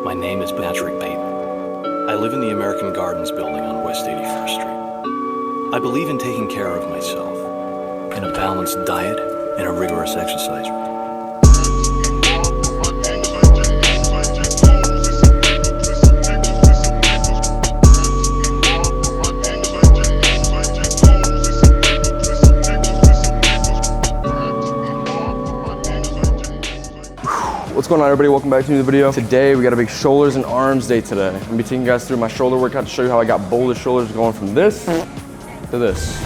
My name is Patrick Payton. I live in the American Gardens building on West 81st Street. I believe in taking care of myself, in a balanced diet and a rigorous exercise routine. What's going on, everybody? Welcome back to a new video. Today we got a big shoulders and arms day today. I'm gonna be taking you guys through my shoulder workout to show you how I got Boulder shoulders going from this to this.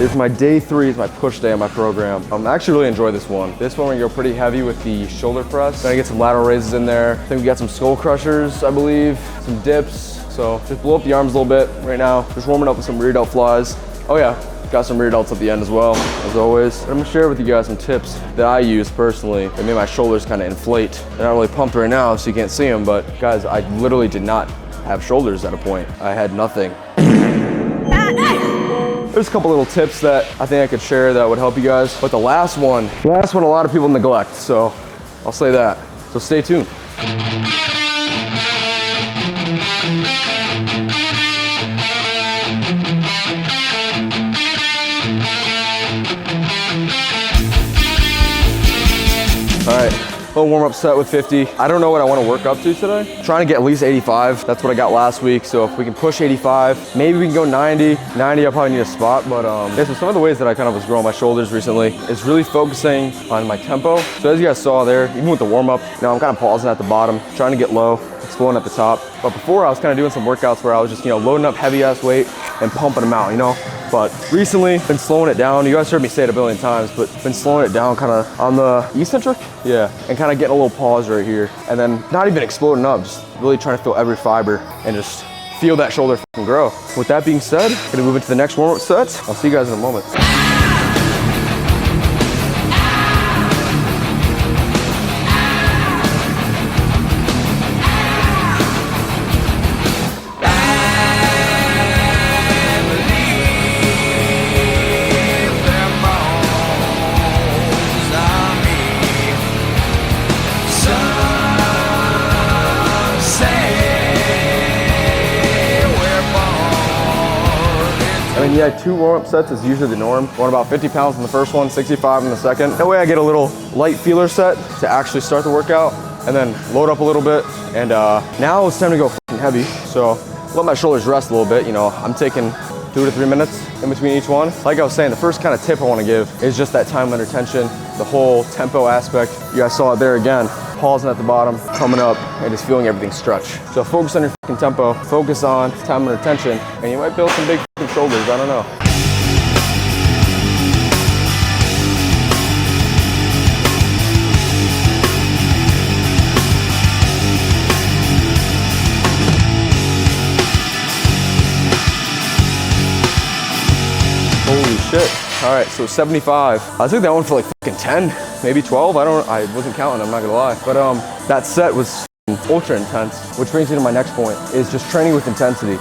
It's my day 3, it's my push day on my program. I actually really enjoy this one. This one we're gonna go pretty heavy with the shoulder press. Gonna get some lateral raises in there. I think we got some skull crushers, I believe, some dips. So just blow up the arms a little bit right now. Just warming up with some rear delt flies. Oh yeah. Got some rear delts at the end as well, as always. I'm gonna share with you guys some tips that I use personally that made my shoulders kind of inflate. They're not really pumped right now, so you can't see them, but guys, I literally did not have shoulders at a point. I had nothing. There's a couple little tips that I think I could share that would help you guys, but the last one a lot of people neglect, so I'll say that. So stay tuned. All right, little warm-up set with 50. I don't know what I want to work up to today. I'm trying to get at least 85. That's what I got last week. So if we can push 85, maybe we can go 90. 90, I'll probably need a spot, but yeah, so some of the ways that I kind of was growing my shoulders recently is really focusing on my tempo. So as you guys saw there, even with the warm-up, you know, I'm kind of pausing at the bottom, trying to get low, exploding at the top. But before I was kind of doing some workouts where I was just, you know, loading up heavy ass weight and pumping them out, you know? But recently, been slowing it down. You guys heard me say it a billion times, but been slowing it down kind of on the eccentric, yeah, and kind of getting a little pause right here. And then not even exploding up, just really trying to feel every fiber and just feel that shoulder fucking grow. With that being said, gonna move into the next warm-up set. I'll see you guys in a moment. I mean, yeah, 2 warm-up sets is usually the norm. Going about 50 pounds in the first one, 65 in the second. That way I get a little light feeler set to actually start the workout and then load up a little bit. And now it's time to go fucking heavy. So let my shoulders rest a little bit. You know, I'm taking 2 to 3 minutes in between each one. Like I was saying, the first kind of tip I want to give is just that time under tension, the whole tempo aspect. You guys saw it there again. Pausing at the bottom, coming up, and just feeling everything stretch. So focus on your fucking tempo, focus on time under tension, and you might build some big fucking shoulders, I don't know. Holy shit. All right, so 75. I took that one for like fucking 10, maybe 12. I wasn't counting, I'm not gonna lie. But that set was ultra intense, which brings me to my next point, is just training with intensity.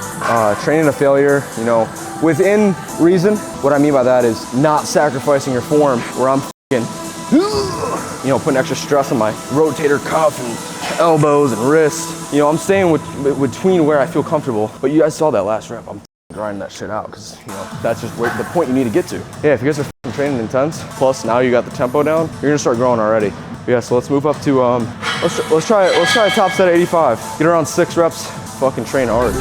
Training to failure, you know, within reason. What I mean by that is not sacrificing your form where I'm fucking, you know, putting extra stress on my rotator cuff and elbows and wrists. You know, I'm staying between where I feel comfortable. But you guys saw that last rep. I'm grinding that shit out because, you know, that's just where the point you need to get to. Yeah, if you guys are training intense, plus now you got the tempo down, you're gonna start growing already. Yeah, so let's move up to let's try a top set of 85. Get around 6 reps. Fucking train hard.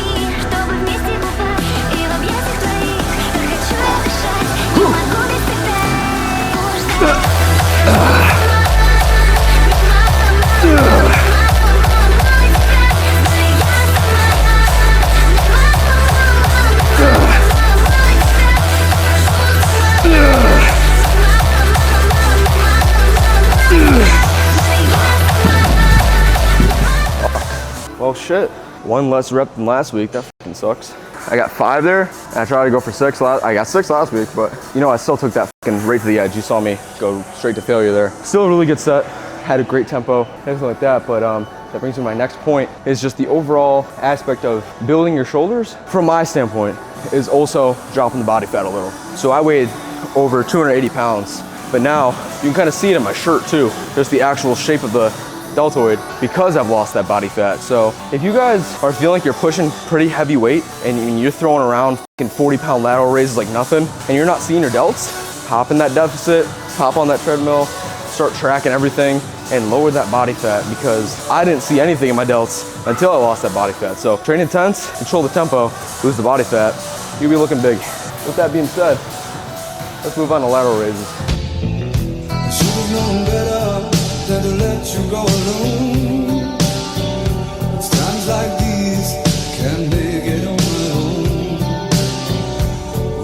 Well, shit. 1 less rep than last week. That fucking sucks. I got 5 there, and I tried to go for 6. I got 6 last week, but you know, I still took that fucking right to the edge. You saw me go straight to failure there. Still a really good set. Had a great tempo, everything like that, but that brings me to my next point, is just the overall aspect of building your shoulders. From my standpoint, is also dropping the body fat a little. So I weighed over 280 pounds, but now you can kind of see it in my shirt too. There's the actual shape of the deltoid because I've lost that body fat. So if you guys are feeling like you're pushing pretty heavy weight and you're throwing around fucking 40-pound lateral raises like nothing, and you're not seeing your delts, hop in that deficit, hop on that treadmill, start tracking everything, and lower that body fat, because I didn't see anything in my delts until I lost that body fat. So train intense, control the tempo, lose the body fat, you'll be looking big. With that being said, let's move on to lateral raises. I should have known better than to let you go alone. It's times like these can't make it on my own.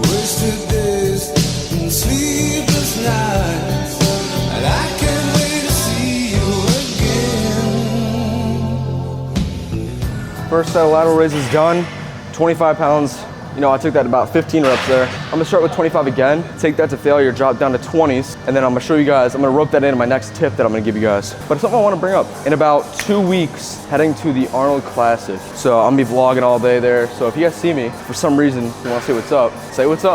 Wasted days and sleepless nights, and I can't wait to see you again. First set of lateral raises done, 25 pounds. You know, I took that about 15 reps there. I'm gonna start with 25 again, take that to failure, drop down to 20s, and then I'm gonna show you guys, I'm gonna rope that into my next tip that I'm gonna give you guys. But it's something I wanna bring up. In about 2 weeks, heading to the Arnold Classic. So I'm gonna be vlogging all day there. So if you guys see me, for some reason, you wanna say what's up,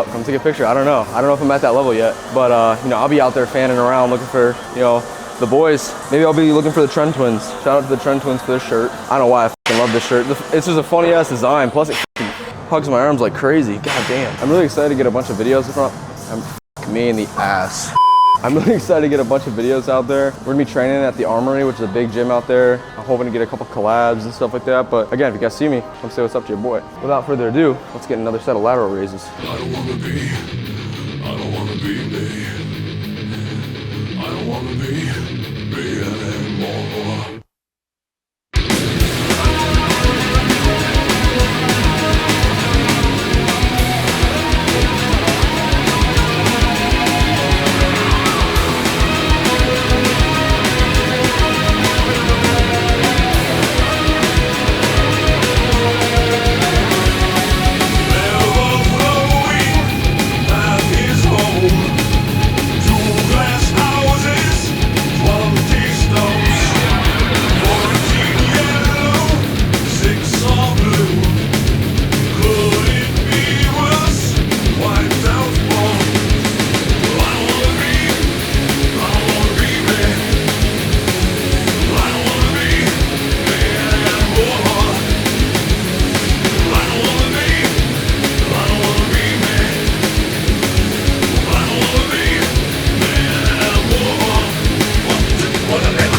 come take a picture. I don't know if I'm at that level yet, but you know, I'll be out there fanning around looking for, you know, the boys. Maybe I'll be looking for the Trend Twins. Shout out to the Trend Twins for this shirt. I don't know why I fucking love this shirt. It's just a funny ass design, plus it hugs my arms like crazy. God damn. I'm really excited to get a bunch of videos from. I'm me in the ass. I'm really excited to get a bunch of videos out there. We're gonna be training at the Armory, which is a big gym out there. I'm hoping to get a couple collabs and stuff like that. But again, if you guys see me, come say what's up to your boy. Without further ado, let's get another set of lateral raises. I don't wanna be me. I don't wanna be me anymore.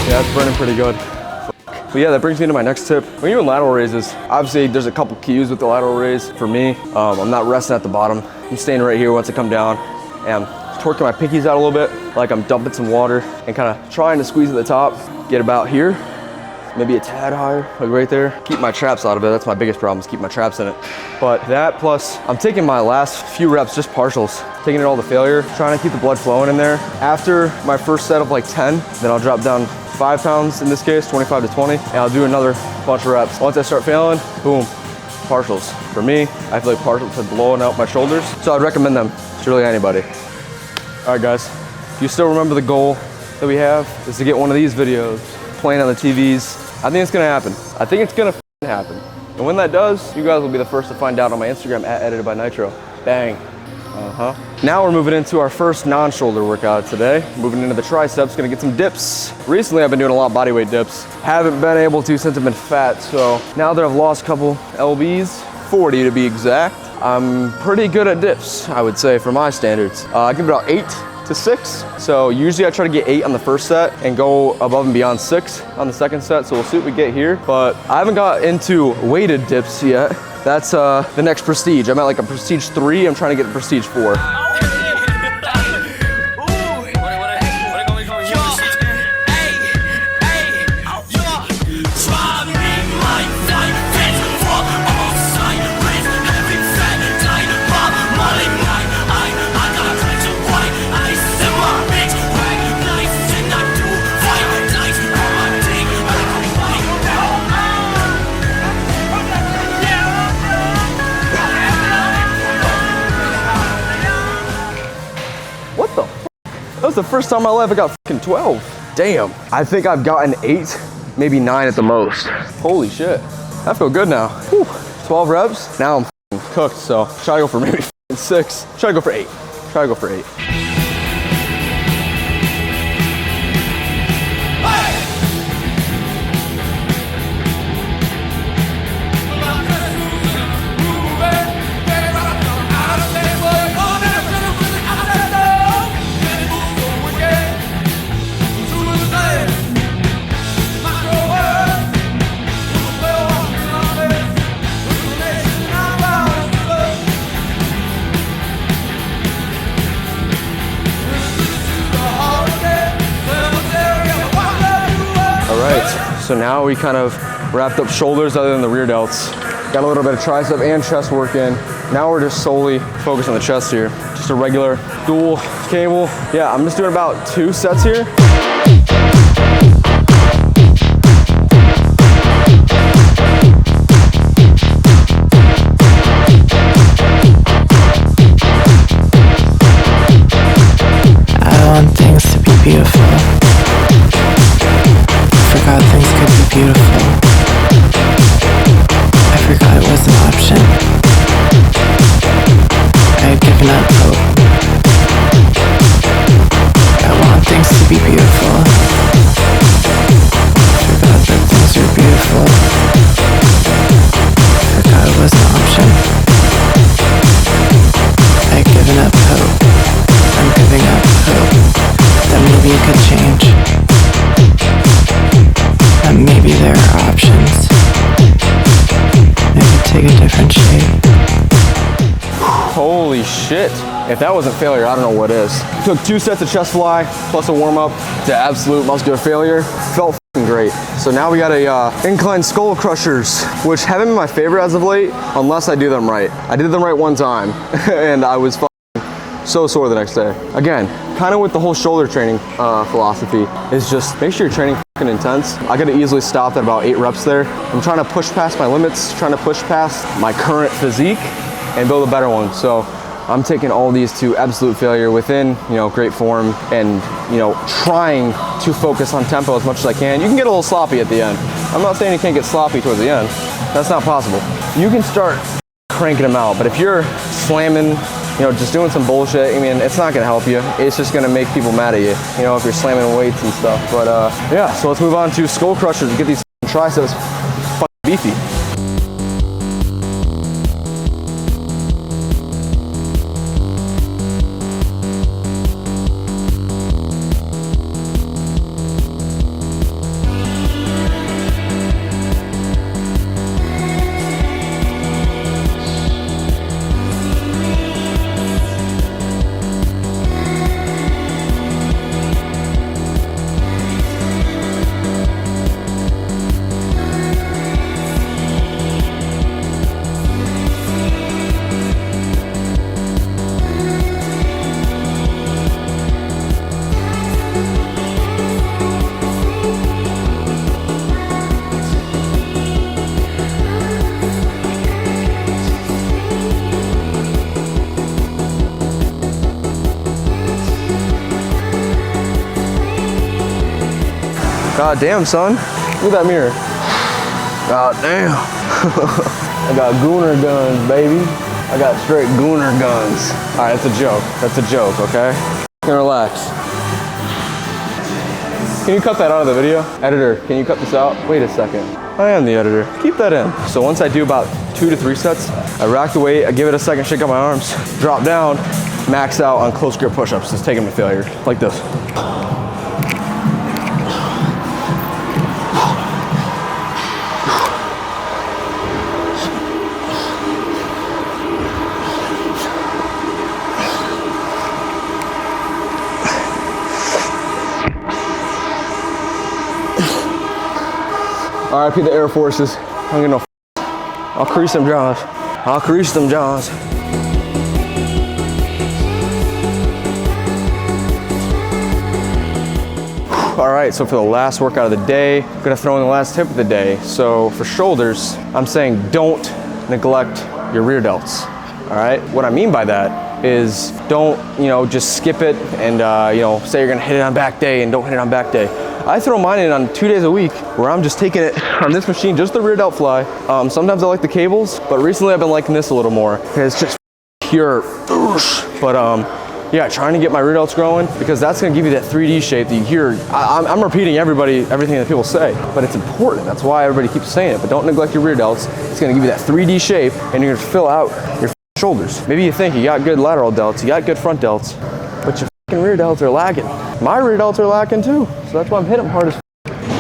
Yeah, it's burning pretty good. But yeah, that brings me to my next tip. When you're doing lateral raises, obviously there's a couple cues with the lateral raise. For me, I'm not resting at the bottom. I'm staying right here once I come down, and I'm torquing my pinkies out a little bit, like I'm dumping some water and kind of trying to squeeze at the top, get about here, maybe a tad higher, like right there. Keep my traps out of it. That's my biggest problem, is keep my traps in it. But that plus, I'm taking my last few reps, just partials, taking it all to failure, trying to keep the blood flowing in there. After my first set of like 10, then I'll drop down 5 pounds in this case, 25 to 20, and I'll do another bunch of reps. Once I start failing, boom, partials. For me, I feel like partials are blowing out my shoulders, so I'd recommend them to really anybody. All right, guys, if you still remember the goal that we have is to get one of these videos playing on the TVs. I think it's gonna happen. I think it's gonna happen. And when that does, you guys will be the first to find out on my Instagram at editedbynitro. Bang. Now we're moving into our first non-shoulder workout today. Moving into the triceps, gonna get some dips. Recently I've been doing a lot of bodyweight dips. Haven't been able to since I've been fat, so now that I've lost a couple lbs, 40 to be exact, I'm pretty good at dips, I would say, for my standards. I give it about 8 to 6. So usually I try to get 8 on the first set and go above and beyond 6 on the second set. So we'll see what we get here. But I haven't got into weighted dips yet. That's the next prestige. I'm at like a prestige 3. I'm trying to get a prestige 4. That was the first time in my life I got fucking 12. Damn. I think I've gotten 8, maybe 9 at the most. Holy shit. I feel good now. Whew. 12 reps. Now I'm fucking cooked, so try to go for maybe 6. Try to go for 8. Try to go for 8. So now we kind of wrapped up shoulders other than the rear delts. Got a little bit of tricep and chest work in. Now we're just solely focused on the chest here. Just a regular dual cable. Yeah, I'm just doing about 2 sets here. Things to be beautiful. I forgot things could be beautiful. I forgot it was an option. I had given up hope. I want things to be beautiful. I forgot that things are beautiful. I forgot it was an option. I had given up hope. I'm giving up hope that maybe it could change, that maybe there are options, maybe take a different shape. Holy shit. If that wasn't failure, I don't know what is. Took 2 sets of chest fly plus a warm up to absolute muscular failure. Felt f***ing great. So now we got a incline skull crushers, which haven't been my favorite as of late, unless I do them right. I did them right one time, and I was so sore the next day. Again, kind of with the whole shoulder training philosophy is just make sure you're training f***ing intense. I could have easily stopped at about 8 reps there. I'm trying to push past my limits, trying to push past my current physique and build a better one. So I'm taking all these to absolute failure within, great form and, trying to focus on tempo as much as I can. You can get a little sloppy at the end. I'm not saying you can't get sloppy towards the end. That's not possible. You can start cranking them out, but if you're slamming, just doing some bullshit, it's not gonna help you. It's just gonna make people mad at you, if you're slamming weights and stuff. But yeah, so let's move on to skull crushers and get these triceps fucking beefy. God damn, son. Look at that mirror. God damn. I got gooner guns, baby. I got straight gooner guns. All right, that's a joke. That's a joke, okay? Relax. Can you cut that out of the video? Editor, can you cut this out? Wait a second. I am the editor. Keep that in. So once I do about 2 to 3 sets, I rack the weight, I give it a second, shake out my arms, drop down, max out on close grip push-ups. Just take them to failure, like this. RIP the Air Forces. I'm gonna I'll crease them jaws. I'll crease them jaws. All right, so for the last workout of the day, I'm gonna throw in the last tip of the day. So for shoulders, I'm saying don't neglect your rear delts. All right, what I mean by that is don't, just skip it and, say you're gonna hit it on back day and don't hit it on back day. I throw mine in on 2 days a week where I'm just taking it on this machine, just the rear delt fly. Sometimes I like the cables, but recently I've been liking this a little more. It's just pure, but yeah, trying to get my rear delts growing because that's gonna give you that 3D shape that you hear. I'm repeating everything that people say, but it's important. That's why everybody keeps saying it, but don't neglect your rear delts. It's gonna give you that 3D shape and you're gonna fill out your shoulders. Maybe you think you got good lateral delts, you got good front delts, but your rear delts are lacking. My rear delts are lacking too, so that's why I'm hitting them hard as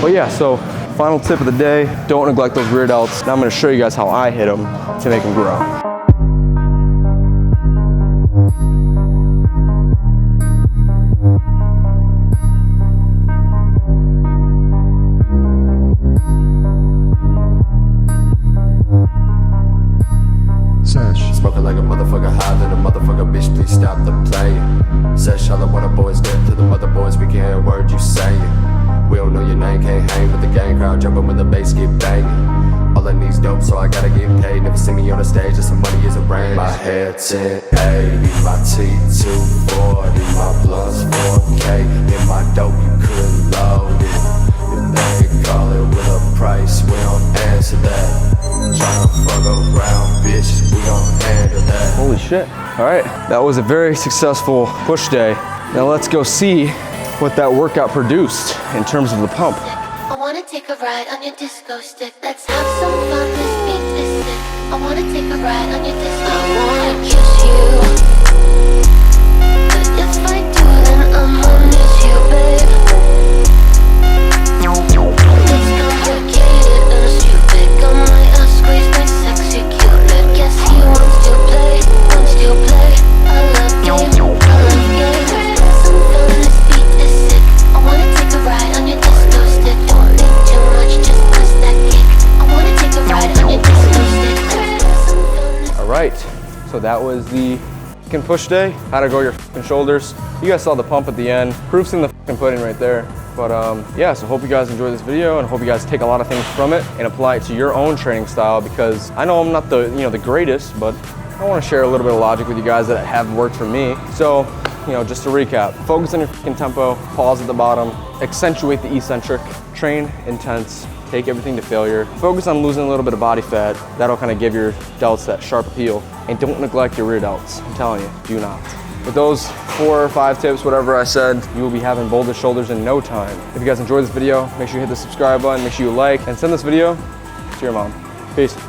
But yeah, so final tip of the day, don't neglect those rear delts. Now I'm gonna show you guys how I hit them to make them grow. feel like a motherfucker high, then a motherfucker bitch, please stop the playing. Said Charlotte, what the boys get to the mother boys, we can't hear a word you saying. We don't know your name, can't hang with the gang crowd, jumping when the bass get banging. All I need's dope, so I gotta get paid. Never see me on the stage, just some money is a brain. My hair 1080, my T240, my blunts 4K. In my dope, you couldn't load it. If they call it with a price, we don't answer that. Tryna fuck around, bitch, we gon' handle that. Holy shit. All right, that was a very successful push day. Now let's go see what that workout produced in terms of the pump. I wanna take a ride on your disco stick. Let's have some fun, this beat is sick. I wanna take a ride on your disco. I wanna kiss you, but if I do, then I'ma miss you, babe. It's complicated and stupid. Got my ass squeezed by sexy Cupid. Guess he wants to play, wants to play. I love games, I love games. Some fun, this beat is sick. I wanna take a ride on your disco stick. Don't think too much, just press that kick. I wanna take a ride on your disco stick. All right, so that was the fucking push day. How to grow your fucking shoulders. You guys saw the pump at the end. Proof's in the fucking pudding right there. But yeah, so hope you guys enjoyed this video and hope you guys take a lot of things from it and apply it to your own training style, because I know I'm not the, the greatest, but I want to share a little bit of logic with you guys that have worked for me. So, just to recap, focus on your fucking tempo, pause at the bottom, accentuate the eccentric, train intense, take everything to failure, focus on losing a little bit of body fat. That'll kind of give your delts that sharp appeal, and don't neglect your rear delts. I'm telling you, do not. With those 4 or 5 tips, whatever I said, you will be having Boulder shoulders in no time. If you guys enjoyed this video, make sure you hit the subscribe button, make sure you like, and send this video to your mom. Peace.